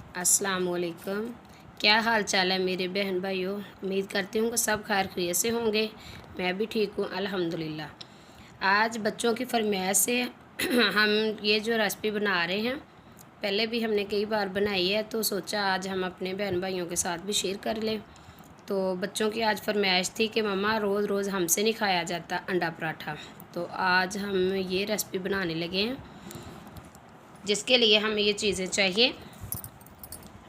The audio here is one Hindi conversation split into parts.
अस्सलाम वालेकुम। क्या हाल चाल है मेरे बहन भाइयों। उम्मीद करती हूँ कि सब खैर खैरियत से होंगे। मैं भी ठीक हूँ अल्हम्दुलिल्लाह। आज बच्चों की फरमाइश से हम ये जो रेसिपी बना रहे हैं, पहले भी हमने कई बार बनाई है, तो सोचा आज हम अपने बहन भाइयों के साथ भी शेयर कर लें। तो बच्चों की आज फरमाइश थी कि मम्मा रोज़ रोज़ हमसे नहीं खाया जाता अंडा पराठा, तो आज हम ये रेसिपी बनाने लगे हैं, जिसके लिए हमें ये चीज़ें चाहिए।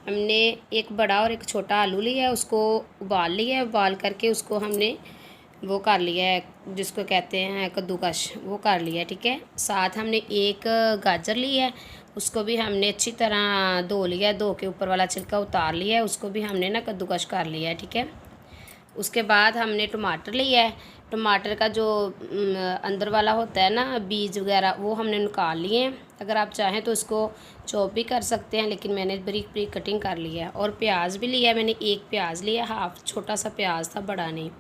हमने एक बड़ा और एक छोटा आलू लिया है, उसको उबाल लिया है। उबाल करके उसको हमने वो कर लिया है, जिसको कहते हैं कद्दूकश, वो कर लिया है। ठीक है, साथ हमने एक गाजर लिया है, उसको भी हमने अच्छी तरह धो लिया है, धो के ऊपर वाला छिलका उतार लिया है, उसको भी हमने ना कद्दूकश कर लिया है। ठीक है, उसके बाद हमने टमाटर लिया है। टमाटर का जो अंदर वाला होता है ना, बीज वगैरह, वो हमने निकाल लिए हैं। अगर आप चाहें तो इसको चॉप भी कर सकते हैं, लेकिन मैंने बारीक बारीक कटिंग कर लिया है। और प्याज भी लिया है, मैंने एक प्याज लिया, हाफ छोटा सा प्याज था, बड़ा नहीं।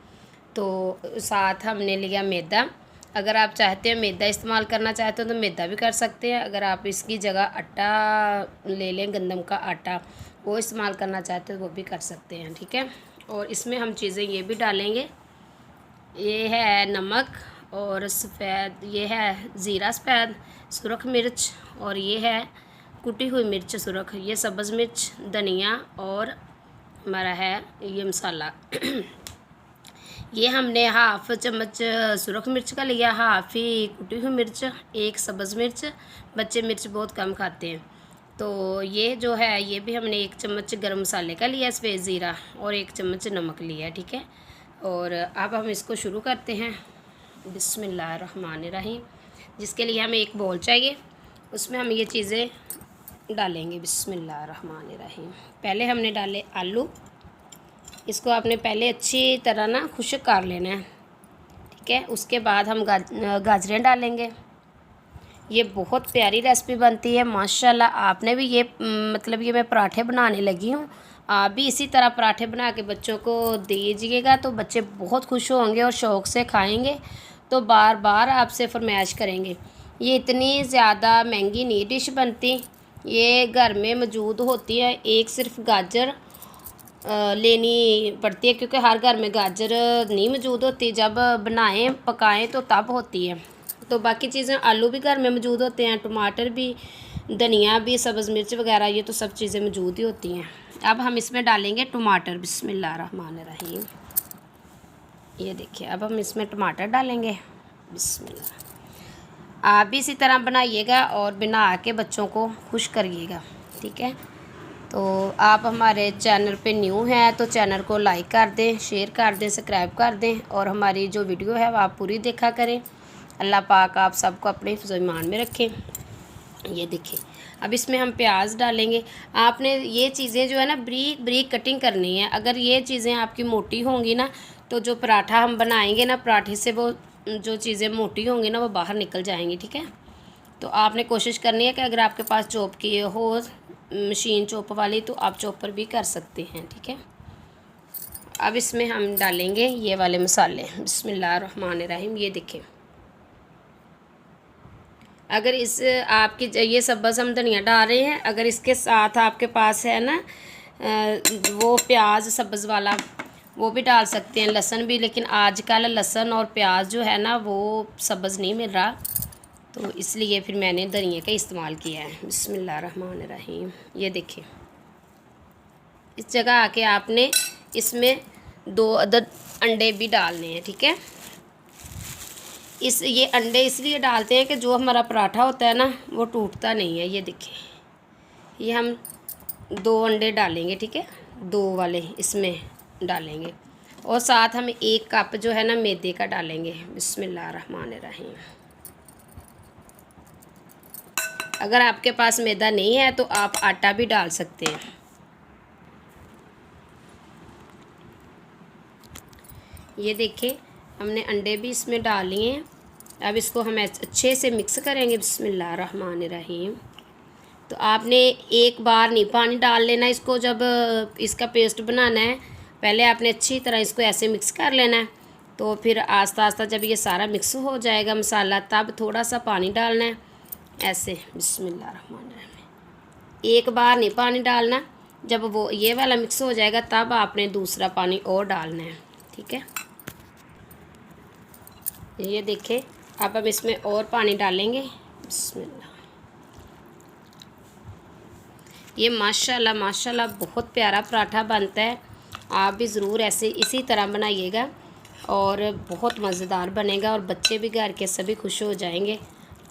तो साथ हमने लिया मैदा। अगर आप चाहते हैं मैदा इस्तेमाल करना चाहते हो तो मैदा भी कर सकते हैं। अगर आप इसकी जगह आटा ले लें, गंदम का आटा, वो इस्तेमाल करना चाहते हो वो भी कर सकते हैं। ठीक है, और इसमें हम चीज़ें ये भी डालेंगे, ये है नमक, और सफ़ेद, ये है ज़ीरा सफ़ेद, सुरख मिर्च, और ये है कुटी हुई मिर्च सुरख, ये सब्ज़ मिर्च, धनिया, और हमारा है ये मसाला। ये हमने हाफ़ चम्मच सुरख मिर्च का लिया, हाफ़ ही कुटी हुई मिर्च, एक सब्ज़ मिर्च। बच्चे मिर्च बहुत कम खाते हैं, तो ये जो है ये भी हमने एक चम्मच गरम मसाले का लिया, सफ़ेद ज़ीरा, और एक चम्मच नमक लिया। ठीक है, और अब हम इसको शुरू करते हैं। बिस्मिल्लाहिर्रहमानिर्रहीम। जिसके लिए हमें एक बाउल चाहिए, उसमें हम ये चीज़ें डालेंगे। बिस्मिल्लाहिर्रहमानिर्रहीम। पहले हमने डाले आलू, इसको आपने पहले अच्छी तरह ना खुश्क कर लेना है। ठीक है, उसके बाद हम गाजरें डालेंगे। ये बहुत प्यारी रेसिपी बनती है माशाल्लाह। आपने भी ये मतलब ये मैं पराठे बनाने लगी हूँ, आप भी इसी तरह पराठे बना के बच्चों को दीजिएगा, तो बच्चे बहुत खुश होंगे और शौक़ से खाएंगे, तो बार बार आपसे फरमाइश करेंगे। ये इतनी ज़्यादा महंगी नहीं डिश बनती, ये घर में मौजूद होती है। एक सिर्फ गाजर लेनी पड़ती है, क्योंकि हर घर में गाजर नहीं मौजूद होती, जब बनाएं पकाएं तो तब होती है। तो बाकी चीज़ें, आलू भी घर में मौजूद होते हैं, टमाटर भी, धनिया भी, सब्ज़ मिर्च वगैरह, ये तो सब चीज़ें मौजूद ही होती हैं। अब हम इसमें डालेंगे टमाटर। बिस्मिल्लाहिर्रहमानिर्रहीम। ये देखिए, अब हम इसमें टमाटर डालेंगे। बिस्मिल्लाह। आप भी इसी तरह बनाइएगा और बना के बच्चों को खुश करिएगा। ठीक है, तो आप हमारे चैनल पे न्यू हैं तो चैनल को लाइक कर दें, शेयर कर दें, सब्सक्राइब कर दें, और हमारी जो वीडियो है वो आप पूरी देखा करें। अल्लाह पाक आप सबको अपने हिफ्ज़-ओ-ईमान में रखें। ये देखिए, अब इसमें हम प्याज डालेंगे। आपने ये चीज़ें जो है ना बारीक बारीक कटिंग करनी है। अगर ये चीज़ें आपकी मोटी होंगी ना, तो जो पराठा हम बनाएंगे ना, पराठे से वो जो चीज़ें मोटी होंगी ना, वो बाहर निकल जाएंगी। ठीक है, तो आपने कोशिश करनी है कि अगर आपके पास चॉप की हो मशीन चॉप वाली, तो आप चॉपर भी कर सकते हैं। ठीक है, अब इसमें हम डालेंगे ये वाले मसाले। बिस्मिल्लाहिर्रहमानिर्रहीम। ये देखें, अगर इस आपकी ये सब्ज़ हम धनिया डाल रहे हैं, अगर इसके साथ आपके पास है ना वो प्याज सब्ज़ वाला, वो भी डाल सकते हैं, लहसुन भी। लेकिन आजकल लहसुन और प्याज जो है ना वो सब्ज़ नहीं मिल रहा, तो इसलिए फिर मैंने धनिया का इस्तेमाल किया है। बिस्मिल्लाहिर्रहमानिर्रहीम। ये देखिए, इस जगह आके आपने इसमें 2 अदद अंडे भी डालने हैं। ठीक है, ये अंडे इसलिए डालते हैं कि जो हमारा पराठा होता है ना वो टूटता नहीं है। ये देखिए, ये हम 2 अंडे डालेंगे। ठीक है, 2 वाले इसमें डालेंगे, और साथ हम 1 कप जो है ना मैदे का डालेंगे। बिस्मिल्लाहिर्रहमानिर्रहीम। अगर आपके पास मैदा नहीं है तो आप आटा भी डाल सकते हैं। ये देखिए, हमने अंडे भी इसमें डाल लिए हैं। अब इसको हम अच्छे से मिक्स करेंगे। बिस्मिल्लाहिर्रहमानिर्रहीम। तो आपने एक बार नहीं पानी डाल लेना इसको, जब इसका पेस्ट बनाना है पहले आपने अच्छी तरह इसको ऐसे मिक्स कर लेना है। तो फिर आस्ता आस्ता जब ये सारा मिक्स हो जाएगा मसाला, तब थोड़ा सा पानी डालना है ऐसे। बिस्मिल्लाहिर्रहमानिर्रहीम। एक बार नहीं पानी डालना, जब वो ये वाला मिक्स हो जाएगा तब आपने दूसरा पानी और डालना है, ठीक है। ये देखिए अब हम इसमें और पानी डालेंगे। बिस्मिल्लाह। ये माशाल्लाह माशाल्लाह बहुत प्यारा पराठा बनता है। आप भी ज़रूर ऐसे इसी तरह बनाइएगा और बहुत मज़ेदार बनेगा और बच्चे भी घर के सभी खुश हो जाएंगे।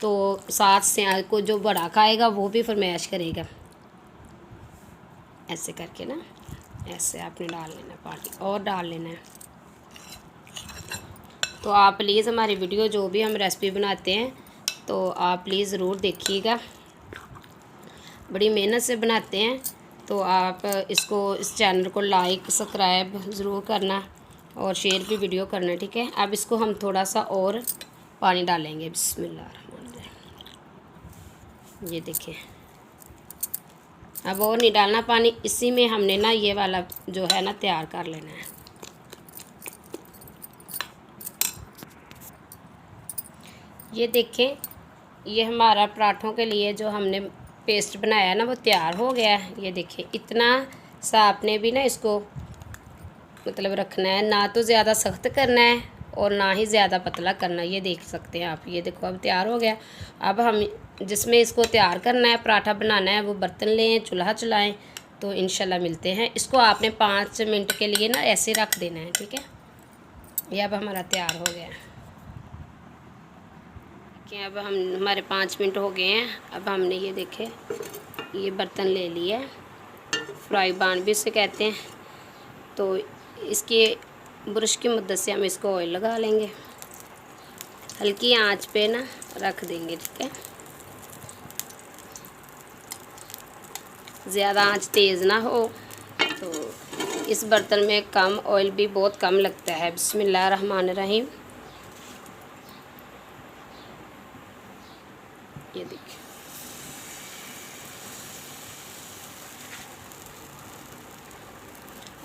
तो साथ से को जो बड़ा खाएगा वो भी फरमाइश करेगा। ऐसे करके ना, ऐसे आपने डाल लेना पानी और डाल लेना है। तो आप प्लीज़ हमारी वीडियो जो भी हम रेसिपी बनाते हैं तो आप प्लीज़ ज़रूर देखिएगा, बड़ी मेहनत से बनाते हैं। तो आप इस चैनल को लाइक सब्सक्राइब ज़रूर करना और शेयर भी वीडियो करना, ठीक है। अब इसको हम थोड़ा सा और पानी डालेंगे। बिस्मिल्लाह। ये देखिए अब और नहीं डालना पानी, इसी में हमने ना ये वाला जो है ना तैयार कर लेना है। ये देखें ये हमारा पराठों के लिए जो हमने पेस्ट बनाया ना वो तैयार हो गया है। ये देखिए इतना सा आपने भी ना इसको मतलब रखना है, ना तो ज़्यादा सख्त करना है और ना ही ज़्यादा पतला करना है। ये देख सकते हैं आप, ये देखो अब तैयार हो गया। अब हम जिसमें इसको तैयार करना है पराठा बनाना है वो बर्तन लें, चूल्हा चलाएं। तो इंशाल्लाह मिलते हैं। इसको आपने 5 मिनट के लिए ना ऐसे रख देना है, ठीक है। ये अब हमारा तैयार हो गया है कि अब हम हमारे 5 मिनट हो गए हैं। अब हमने ये देखे ये बर्तन ले लिया, फ्राई पैन भी इसे कहते हैं। तो इसके ब्रश की मदद से हम इसको ऑयल लगा लेंगे, हल्की आंच पे ना रख देंगे, ठीक है। ज़्यादा आंच तेज़ ना हो। तो इस बर्तन में कम ऑयल भी बहुत कम लगता है। बिस्मिल्लाहिर्रहमानिर्रहीम। ये देखिए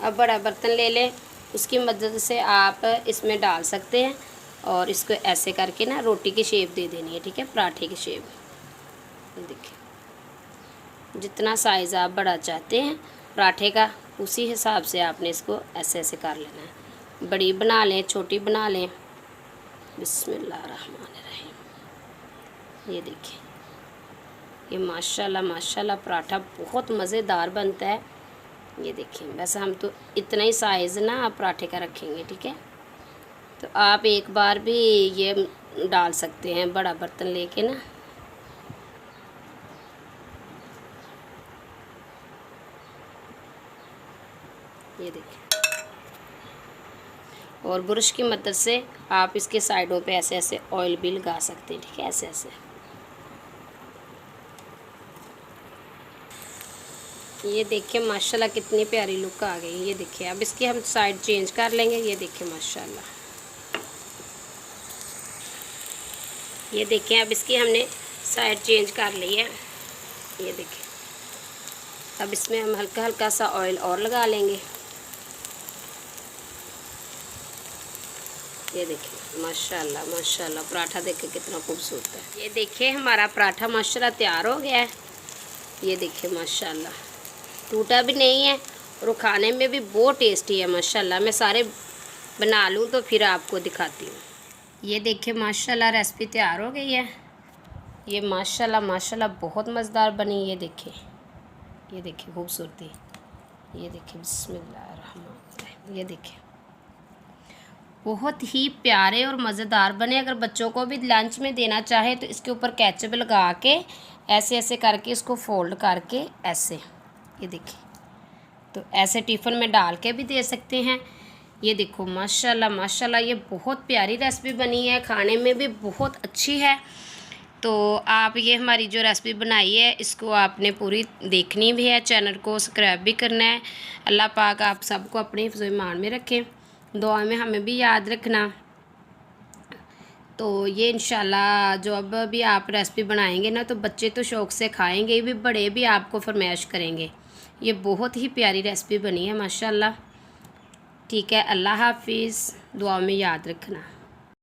अब बड़ा बर्तन ले लें, उसकी मदद से आप इसमें डाल सकते हैं और इसको ऐसे करके ना रोटी की शेप दे देनी है, ठीक है, पराठे की शेप। ये देखिए जितना साइज़ आप बड़ा चाहते हैं पराठे का उसी हिसाब से आपने इसको ऐसे ऐसे कर लेना है। बड़ी बना लें, छोटी बना लें। बिस्मिल्लाहिर्रहमानिर्रहीम। ये देखिए ये माशाल्लाह माशाल्लाह पराठा बहुत मज़ेदार बनता है। ये देखिए वैसे हम तो इतना ही साइज़ ना पराठे का रखेंगे, ठीक है। तो आप एक बार भी ये डाल सकते हैं बड़ा बर्तन लेके ना। ये देखिए और ब्रश की मदद से आप इसके साइडों पे ऐसे ऐसे ऑयल भी लगा सकते हैं, ठीक है, ऐसे ऐसे। ये देखिए माशाल्लाह कितनी प्यारी लुक आ गई। ये देखिए अब इसकी हम साइड चेंज कर लेंगे। ये देखिए माशाल्लाह, ये देखिए अब इसकी हमने साइड चेंज कर ली है। ये देखिए अब इसमें हम हल्का हल्का सा ऑयल और लगा लेंगे। ये देखिए माशाल्लाह माशाल्लाह पराठा देखिए कितना खूबसूरत है। ये देखिए हमारा पराठा माशाल्लाह तैयार हो गया है। ये देखिए माशाल्लाह टूटा भी नहीं है और खाने में भी बहुत टेस्टी है माशाल्लाह। मैं सारे बना लूँ तो फिर आपको दिखाती हूँ। ये देखिए माशाल्लाह रेसिपी तैयार हो गई है। ये माशाल्लाह माशाल्लाह बहुत मज़ेदार बनी। ये देखिए खूबसूरती। ये देखिए बिस्मिल्लाहिर्रहमानिर्रहीम। ये देखिए बहुत ही प्यारे और मज़ेदार बने। अगर बच्चों को भी लंच में देना चाहे तो इसके ऊपर केचप लगा के ऐसे ऐसे करके इसको फोल्ड करके ऐसे, ये देखिए तो ऐसे टिफ़िन में डाल के भी दे सकते हैं। ये देखो माशाल्लाह माशाल्लाह ये बहुत प्यारी रेसिपी बनी है, खाने में भी बहुत अच्छी है। तो आप ये हमारी जो रेसिपी बनाई है इसको आपने पूरी देखनी भी है, चैनल को सब्सक्राइब भी करना है। अल्लाह पाक आप सबको अपने हिफ्ज़ ईमान में रखें, दुआ में हमें भी याद रखना। तो ये इंशाल्लाह जो अब भी आप रेसिपी बनाएंगे ना तो बच्चे तो शौक़ से खाएंगे भी, बड़े भी आपको फरमाइश करेंगे। ये बहुत ही प्यारी रेसिपी बनी है माशाल्लाह। ठीक है, अल्लाह हाफिज़, दुआ में याद रखना।